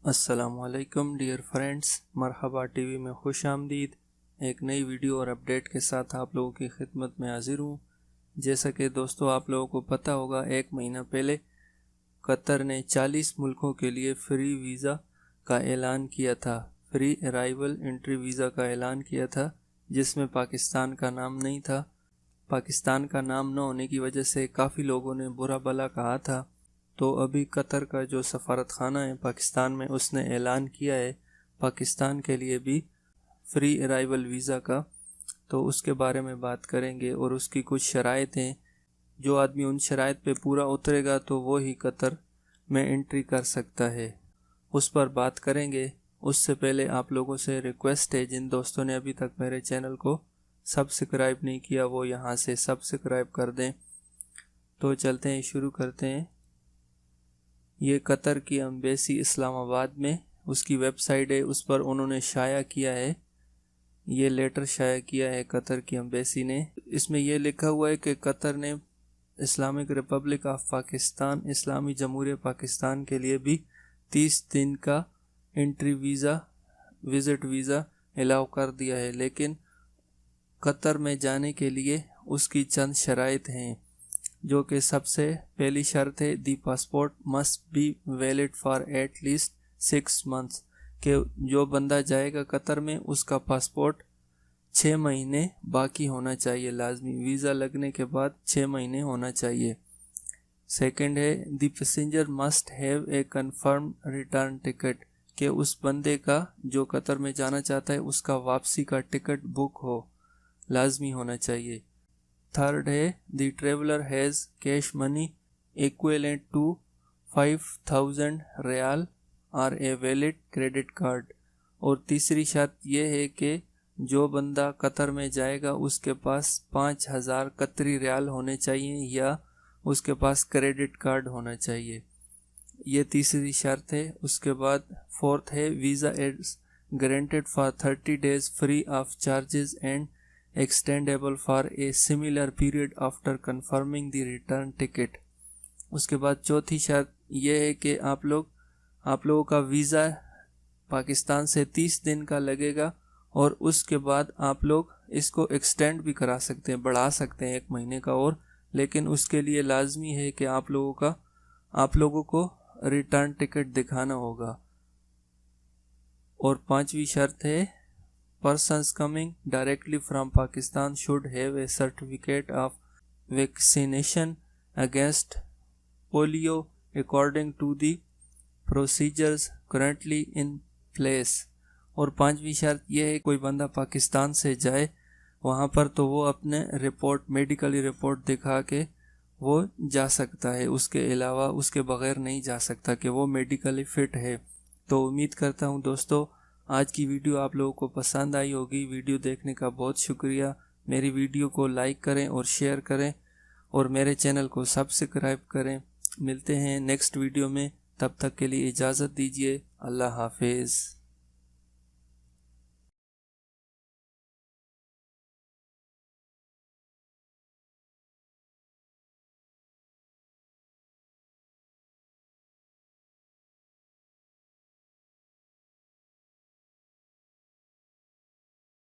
السلام علیکم dear friends, مرحبا ٹی وی میں خوش آمدید۔ ایک نئی ویڈیو اور اپڈیٹ کے ساتھ آپ لوگوں کی خدمت میں حاضر ہوں۔ جیسا کہ دوستو آپ لوگوں کو پتہ ہوگا، ایک مہینہ پہلے قطر نے 40 ملکوں کے لیے فری ویزا کا اعلان کیا تھا، فری ارائیول انٹری ویزا کا اعلان کیا تھا، جس میں پاکستان کا نام نہیں تھا۔ پاکستان کا نام نہ ہونے کی وجہ سے کافی لوگوں نے برا بھلا کہا تھا۔ تو ابھی قطر کا جو سفارت خانہ ہے پاکستان میں، اس نے اعلان کیا ہے پاکستان کے لیے بھی فری ارائیول ویزا کا۔ تو اس کے بارے میں بات کریں گے اور اس کی کچھ شرائط ہیں۔ جو آدمی ان شرائط پہ پورا اترے گا تو وہ ہی قطر میں انٹری کر سکتا ہے، اس پر بات کریں گے۔ اس سے پہلے آپ لوگوں سے ریکویسٹ ہے، جن دوستوں نے ابھی تک میرے چینل کو سبسکرائب نہیں کیا وہ یہاں سے سبسکرائب کر دیں۔ تو چلتے ہیں، شروع کرتے ہیں۔ یہ قطر کی ایمبیسی اسلام آباد میں، اس کی ویب سائٹ ہے، اس پر انہوں نے شائع کیا ہے، یہ لیٹر شائع کیا ہے قطر کی ایمبیسی نے۔ اس میں یہ لکھا ہوا ہے کہ قطر نے اسلامک ریپبلک آف پاکستان، اسلامی جمہوریہ پاکستان کے لیے بھی 30 دن کا انٹری ویزا، وزٹ ویزا الاؤ کر دیا ہے، لیکن قطر میں جانے کے لیے اس کی چند شرائط ہیں، جو کہ سب سے پہلی شرط ہے the passport must be valid for at least 6 months، کہ جو بندہ جائے گا قطر میں اس کا پاسپورٹ 6 مہینے باقی ہونا چاہیے، لازمی ویزا لگنے کے بعد 6 مہینے ہونا چاہیے۔ سیکنڈ ہے the passenger must have a confirm return ticket, کہ اس بندے کا جو قطر میں جانا چاہتا ہے اس کا واپسی کا ٹکٹ بک ہو، لازمی ہونا چاہیے۔ تھرڈ ہے the traveller has cash money equivalent to 5000 ریال اور اے ویلڈ کریڈٹ کارڈ، اور تیسری شرط یہ ہے کہ جو بندہ قطر میں جائے گا اس کے پاس 5000 قطری ریال ہونے چاہیے یا اس کے پاس کریڈٹ کارڈ ہونا چاہیے، یہ تیسری شرط ہے۔ اس کے بعد فورتھ ہے visa is granted for 30 days free of charges and extendable for a similar period after confirming the return ticket۔ اس کے بعد چوتھی شرط یہ ہے کہ آپ لوگوں کا ویزا پاکستان سے 30 دن کا لگے گا، اور اس کے بعد آپ لوگ اس کو ایکسٹینڈ بھی کرا سکتے ہیں، بڑھا سکتے ہیں 1 مہینے کا اور، لیکن اس کے لیے لازمی ہے کہ آپ لوگوں کو ریٹرن ٹکٹ دکھانا ہوگا۔ اور 5ویں شرط ہے persons coming directly from Pakistan should have a certificate of vaccination against polio according to the procedures currently in place۔ اور 5ویں شرط یہ ہے کوئی بندہ پاکستان سے جائے وہاں پر تو وہ اپنے میڈیکل رپورٹ دکھا کے وہ جا سکتا ہے، اس کے علاوہ اس کے بغیر نہیں جا سکتا کہ وہ میڈیکلی فٹ ہے۔ تو امید کرتا ہوں دوستو آج کی ویڈیو آپ لوگوں کو پسند آئی ہوگی۔ ویڈیو دیکھنے کا بہت شکریہ۔ میری ویڈیو کو لائک کریں اور شیئر کریں اور میرے چینل کو سبسکرائب کریں۔ ملتے ہیں نیکسٹ ویڈیو میں، تب تک کے لیے اجازت دیجیے۔ اللہ حافظ۔